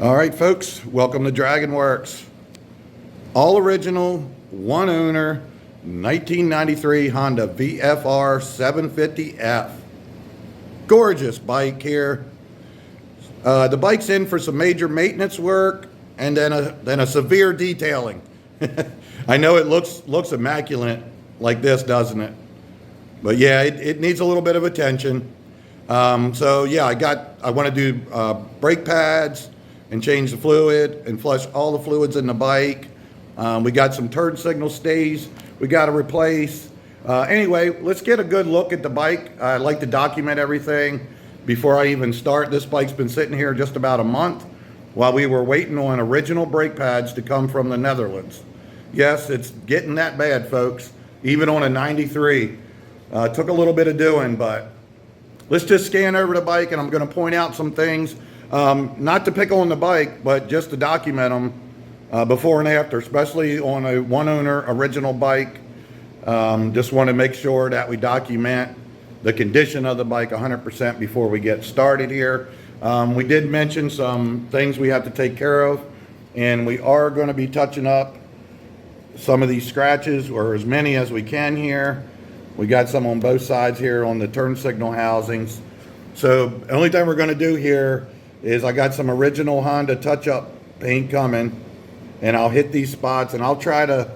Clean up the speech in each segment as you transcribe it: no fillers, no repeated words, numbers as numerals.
All right, folks, welcome to Dragon Works. All original, one owner, 1993 Honda VFR750F. Gorgeous bike here. The bike's in for some major maintenance work and then a severe detailing. I know it looks immaculate like this, doesn't it? But yeah, it needs a little bit of attention. So yeah, I want to do brake pads and change the fluid and flush all the fluids in the bike. We got some turn signal stays we got to replace. Anyway, let's get a good look at the bike. I like to document everything before I even start. This bike's been sitting here just about a month while we were waiting on original brake pads to come from the Netherlands. Yes, it's getting that bad, folks, even on a 93. Took a little bit of doing, but let's just scan over the bike and I'm going to point out some things, not to pick on the bike, but just to document them before and after, especially on a one-owner original bike. Just want to make sure that we document the condition of the bike 100% before we get started here. We did mention some things we have to take care of, and we are going to be touching up some of these scratches, or as many as we can here. We got some on both sides here on the turn signal housings. So the only thing we're going to do here is I got some original Honda touch-up paint coming, and I'll hit these spots and I'll try to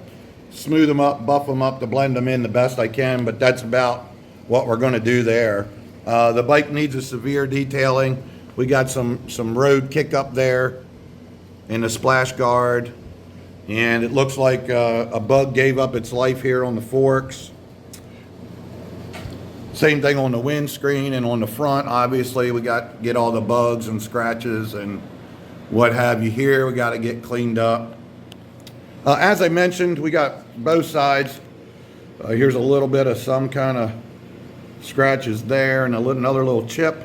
smooth them up, buff them up to blend them in the best I can, but that's about what we're going to do there. The bike needs a severe detailing. We got some road kick up there in the splash guard, and it looks like a bug gave up its life here on the forks. Same thing on the windscreen and on the front. Obviously, we got to get all the bugs and scratches and what have you here. We got to get cleaned up. As I mentioned, we got both sides. Here's a little bit of some kind of scratches there and another little chip.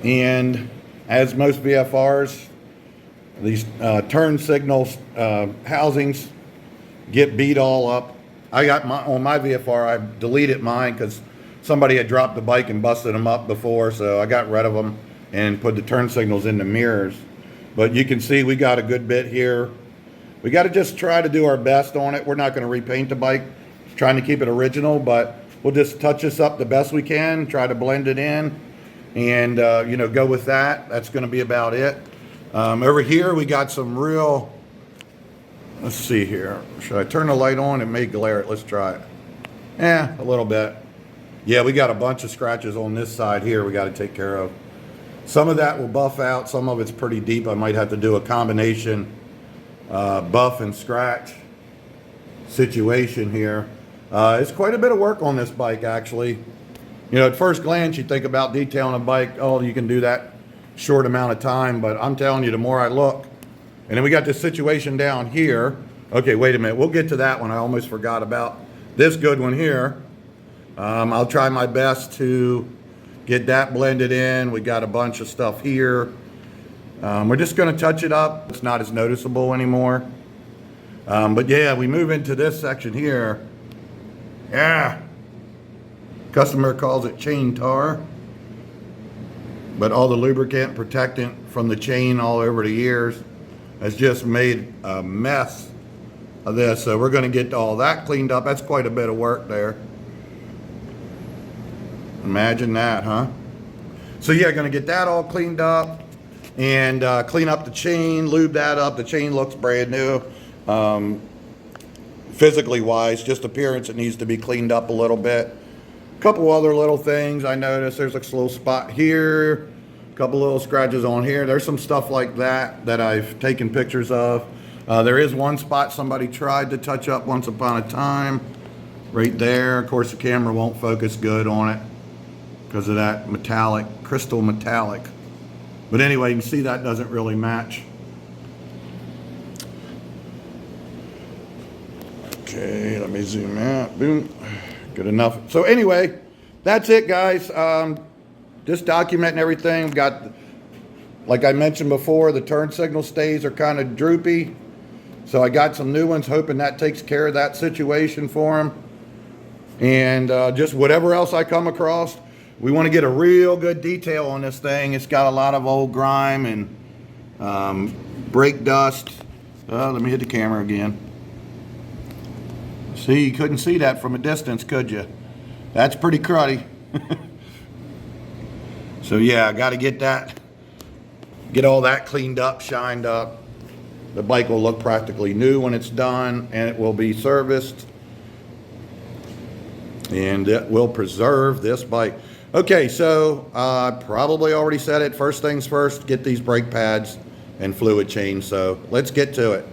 And as most VFRs, these turn signals housings get beat all up. I got on my VFR, I deleted mine because somebody had dropped the bike and busted them up before, so I got rid of them and put the turn signals in the mirrors. But you can see we got a good bit here. We got to just try to do our best on it. We're not going to repaint the bike, trying to keep it original, but we'll just touch this up the best we can, try to blend it in, and you know, go with that. That's going to be about it. Over here we got some real, let's see here. Should I turn the light on? It may glare it. Let's try it. A little bit. Yeah, we got a bunch of scratches on this side here we got to take care of. Some of that will buff out. Some of it's pretty deep. I might have to do a combination buff and scratch situation here. It's quite a bit of work on this bike, actually. You know, at first glance, you think about detailing a bike. Oh, you can do that short amount of time. But I'm telling you, the more I look, and then we got this situation down here. Okay, wait a minute. We'll get to that one. I almost forgot about this good one here. I'll try my best to get that blended in. We got a bunch of stuff here. We're just going to touch it up. It's not as noticeable anymore. But yeah, we move into this section here. Yeah. Customer calls it chain tar. But all the lubricant protectant from the chain all over the years has just made a mess of this. So we're going to get all that cleaned up. That's quite a bit of work there. Imagine that, huh? So yeah, going to get that all cleaned up and clean up the chain, lube that up. The chain looks brand new. Physically wise, just appearance, it needs to be cleaned up a little bit. A couple other little things I noticed. There's a little spot here, a couple little scratches on here. There's some stuff like that I've taken pictures of. There is one spot somebody tried to touch up once upon a time, right there. Of course, the camera won't focus good on it because of that metallic, crystal metallic. But anyway, you can see that doesn't really match. Okay, let me zoom out. Boom. Good enough. So anyway, that's it, guys. Just documenting everything. We've got, like I mentioned before, the turn signal stays are kind of droopy. So I got some new ones, hoping that takes care of that situation for them. And just whatever else I come across, we want to get a real good detail on this thing. It's got a lot of old grime and Brake dust. Let me hit the camera again. See, you couldn't see that from a distance, could you? That's pretty cruddy. So yeah, I got to get all that cleaned up, shined up. The bike will look practically new when it's done, and it will be serviced, and it will preserve this bike. Okay, so I probably already said it. First things first, get these brake pads and fluid change. So let's get to it.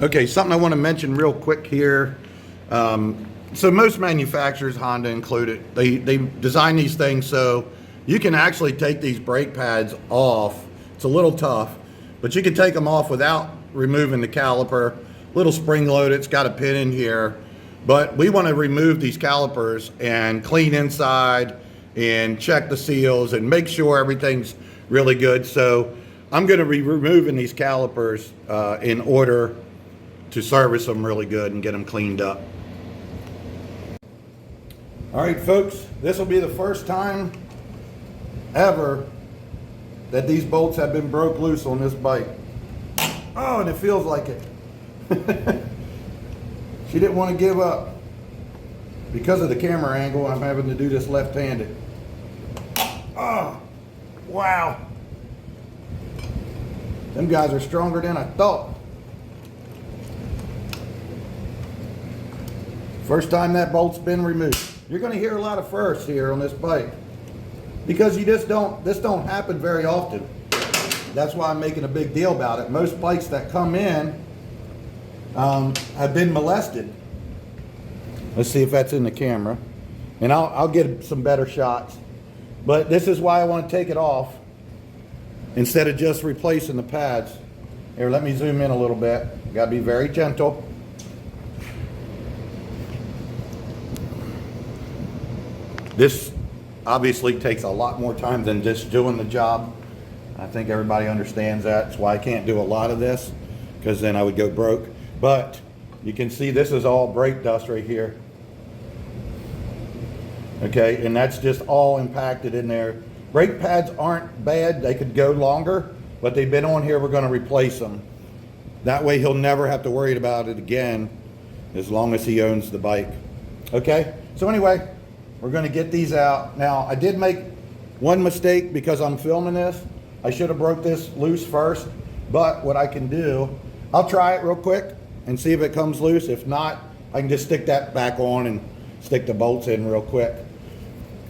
Okay, something I want to mention real quick here. So most manufacturers, Honda included, they design these things so you can actually take these brake pads off. It's a little tough, but you can take them off without removing the caliper. Little spring load, it's got a pin in here. But we want to remove these calipers and clean inside and check the seals and make sure everything's really good. So I'm going to be removing these calipers in order to service them really good and get them cleaned up. All right, folks, this will be the first time ever that these bolts have been broke loose on this bike. Oh, and it feels like it. She didn't want to give up. Because of the camera angle, I'm having to do this left-handed. Oh, wow. Them guys are stronger than I thought. First time that bolt's been removed. You're going to hear a lot of firsts here on this bike, because this don't happen very often. That's why I'm making a big deal about it. Most bikes that come in have been molested. Let's see if that's in the camera, and I'll get some better shots. But this is why I want to take it off instead of just replacing the pads. Here, let me zoom in a little bit. Got to be very gentle. This obviously takes a lot more time than just doing the job. I think everybody understands that. That's why I can't do a lot of this, because then I would go broke. But you can see this is all brake dust right here. Okay, and that's just all impacted in there. Brake pads aren't bad. They could go longer, but they've been on here. We're going to replace them. That way he'll never have to worry about it again as long as he owns the bike. Okay, so anyway, we're going to get these out. Now, I did make one mistake because I'm filming this. I should have broke this loose first, but what I can do, I'll try it real quick and see if it comes loose. If not, I can just stick that back on and stick the bolts in real quick.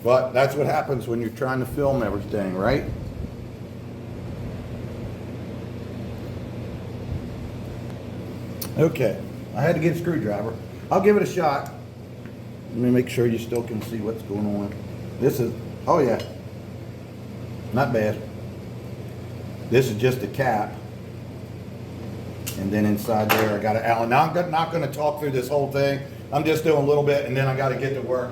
But that's what happens when you're trying to film everything, right? Okay, I had to get a screwdriver. I'll give it a shot. Let me make sure you still can see what's going on. This is, oh yeah, not bad. This is just a cap. And then inside there, I got an Allen. Now I'm not going to talk through this whole thing. I'm just doing a little bit, and then I got to get to work.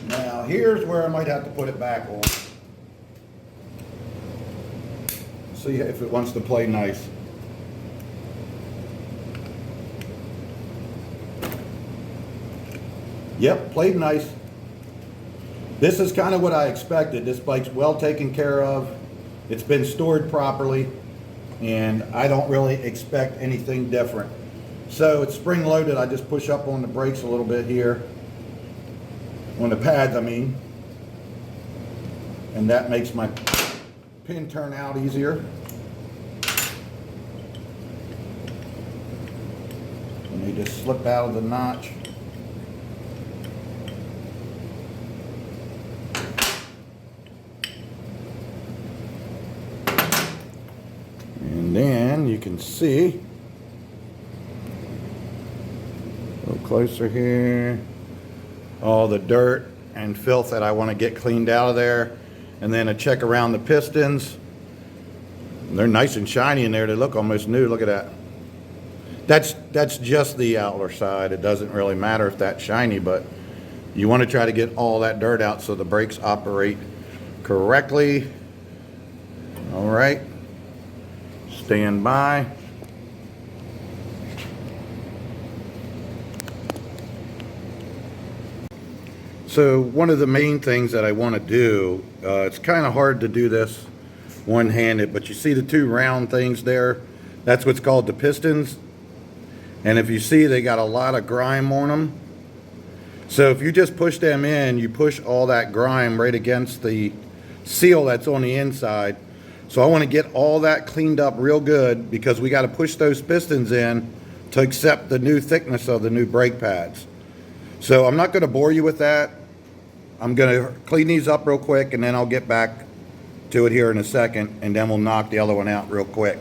Now here's where I might have to put it back on. See if it wants to play nice. Yep, played nice. This is kind of what I expected. This bike's well taken care of. It's been stored properly, and I don't really expect anything different. So it's spring loaded. I just push up on the brakes a little bit here. On the pads, I mean. And that makes my pin turn out easier. And they just slip out of the notch. And then you can see, a little closer here, all the dirt and filth that I want to get cleaned out of there. And then a check around the pistons. They're nice and shiny in there. They look almost new. Look at that. That's just the outer side. It doesn't really matter if that's shiny, but you want to try to get all that dirt out so the brakes operate correctly. All right. Stand by. So one of the main things that I want to do, it's kind of hard to do this one-handed, but you see the two round things there? That's what's called the pistons. And if you see, they got a lot of grime on them. So if you just push them in, you push all that grime right against the seal that's on the inside. So I want to get all that cleaned up real good, because we got to push those pistons in to accept the new thickness of the new brake pads. So I'm not going to bore you with that. I'm going to clean these up real quick, and then I'll get back to it here in a second, and then we'll knock the other one out real quick.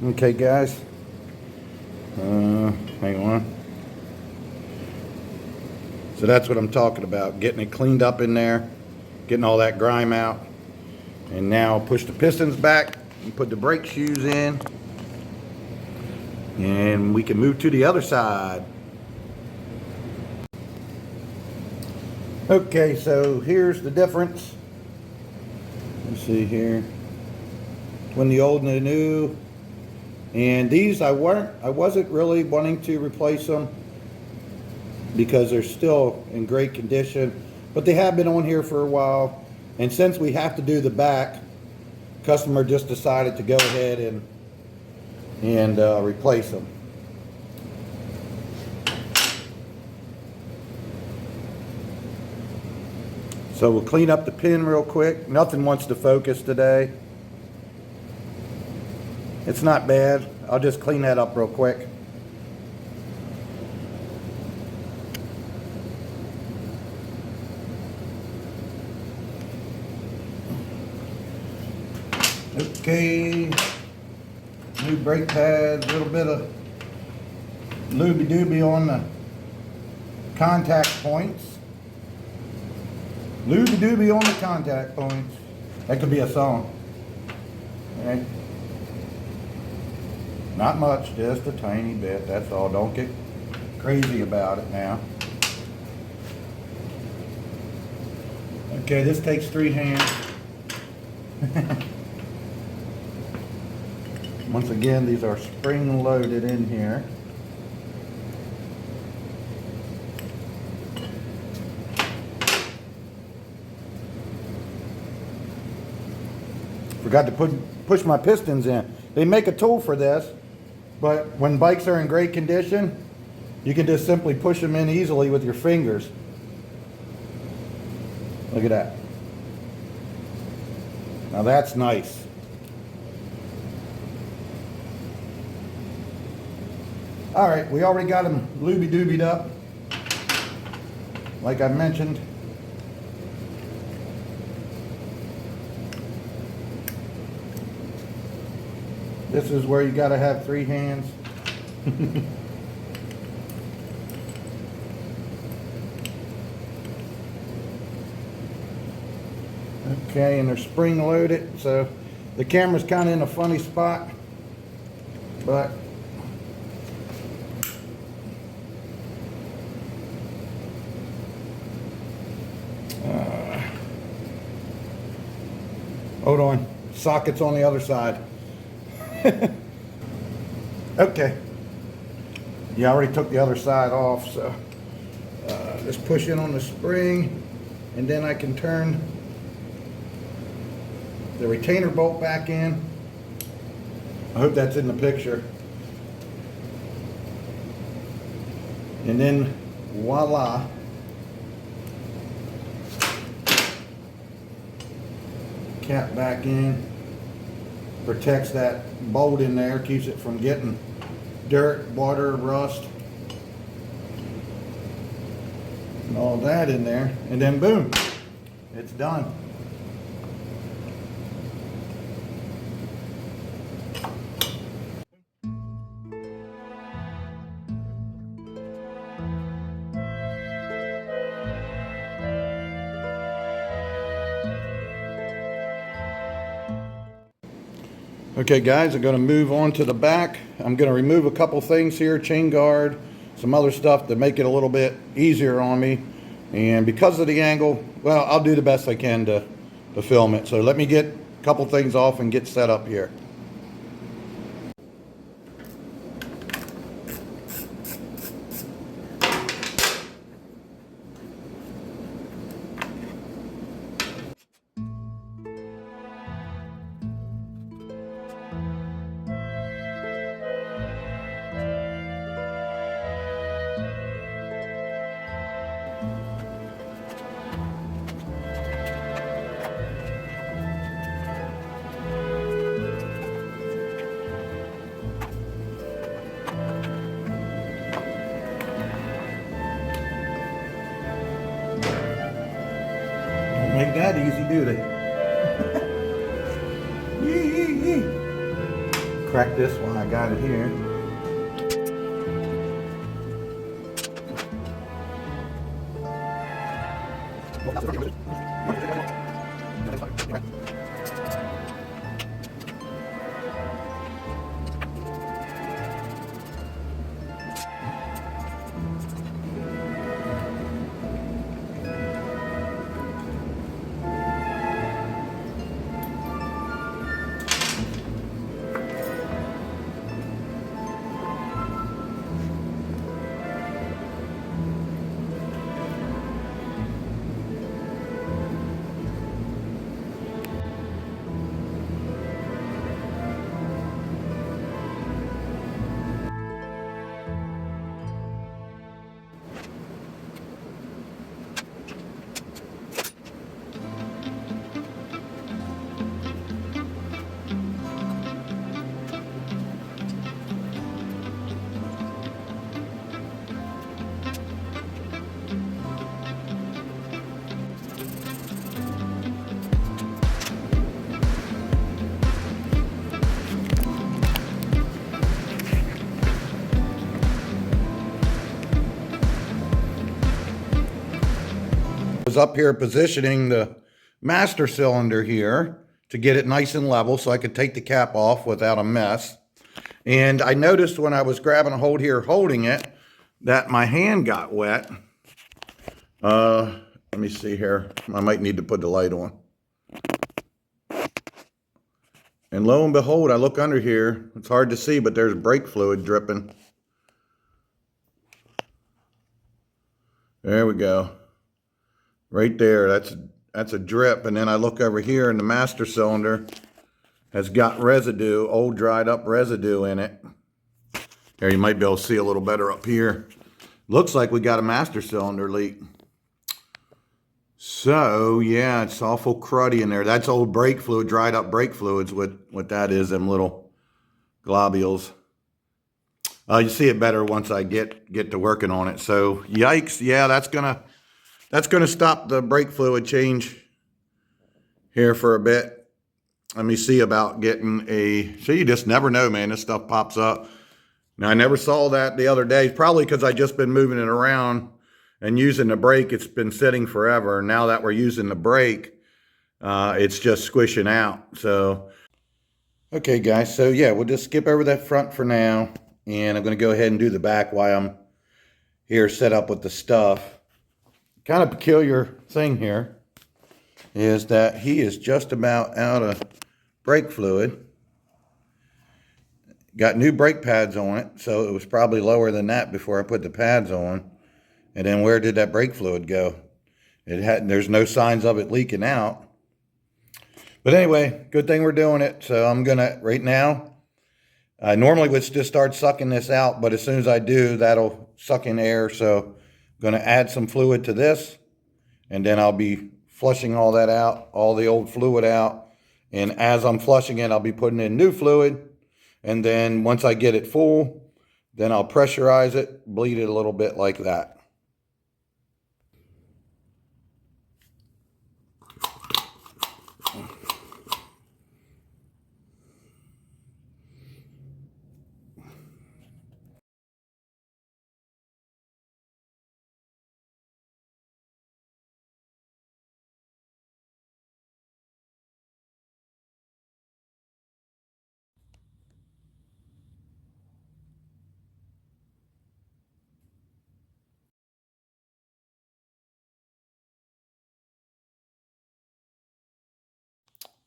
Okay guys, hang on. So that's what I'm talking about, getting it cleaned up in there, getting all that grime out. And now push the pistons back and put the brake shoes in, and we can move to the other side. Okay, so here's the difference. Let's see here, between the old and the new. And these I wasn't really wanting to replace them because they're still in great condition, but they have been on here for a while. And since we have to do the back, customer just decided to go ahead and replace them. So we'll clean up the pin real quick. Nothing wants to focus today. It's not bad. I'll just clean that up real quick. Okay. New brake pads, a little bit of looby-dooby on the contact points. Looby-dooby on the contact points. That could be a song. All right. Not much, just a tiny bit, that's all. Don't get crazy about it now. Okay, this takes 3 hands. Once again, these are spring loaded in here. Forgot to push my pistons in. They make a tool for this, but when bikes are in great condition, you can just simply push them in easily with your fingers. Look at that. Now that's nice. All right, we already got them looby-doobied up, like I mentioned. This is where you got to have 3 hands. Okay, and they're spring loaded, so the camera's kind of in a funny spot, but hold on, socket's on the other side. Okay, you already took the other side off, so just push in on the spring, and then I can turn the retainer bolt back in. I hope that's in the picture. And then voila, cap back in. Protects that bolt in there, keeps it from getting dirt, water, rust, and all that in there, and then boom, it's done. Okay guys, I'm going to move on to the back. I'm going to remove a couple things here, chain guard, some other stuff to make it a little bit easier on me. And because of the angle, well, I'll do the best I can to film it. So let me get a couple things off and get set up here. Don't make that easy, do they? Crack this one, I got it here. Was up here positioning the master cylinder here to get it nice and level so I could take the cap off without a mess. And I noticed when I was grabbing a hold here, holding it, that my hand got wet. Let me see here. I might need to put the light on. And lo and behold, I look under here. It's hard to see, but there's brake fluid dripping. There we go. Right there, that's a drip. And then I look over here and the master cylinder has got residue, old dried up residue in it. There, you might be able to see a little better up here. Looks like we got a master cylinder leak. So yeah, it's awful cruddy in there. That's old brake fluid, dried up brake fluids. What that is, them little globules. You see it better once I get to working on it. So yikes, yeah, that's gonna stop the brake fluid change here for a bit. Let me see about getting a, so you just never know, man, this stuff pops up. Now I never saw that the other day, probably because I just been moving it around and using the brake. It's been sitting forever. Now that we're using the brake, it's just squishing out. So, okay guys, so yeah, we'll just skip over that front for now. And I'm gonna go ahead and do the back while I'm here set up with the stuff. Kind of peculiar thing here is that he is just about out of brake fluid. Got new brake pads on it, so it was probably lower than that before I put the pads on. And then where did that brake fluid go? There's no signs of it leaking out. But anyway, good thing we're doing it. So I'm gonna, right now, I normally would just start sucking this out, but as soon as I do, that'll suck in air. So I'm gonna add some fluid to this, and then I'll be flushing all that out, all the old fluid out. And as I'm flushing it, I'll be putting in new fluid. And then once I get it full, then I'll pressurize it, bleed it a little bit like that.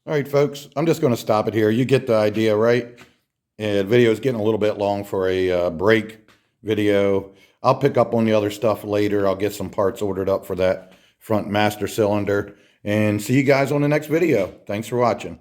All right, folks, I'm just going to stop it here. You get the idea, right? And the video is getting a little bit long for a brake video. I'll pick up on the other stuff later. I'll get some parts ordered up for that front master cylinder. And see you guys on the next video. Thanks for watching.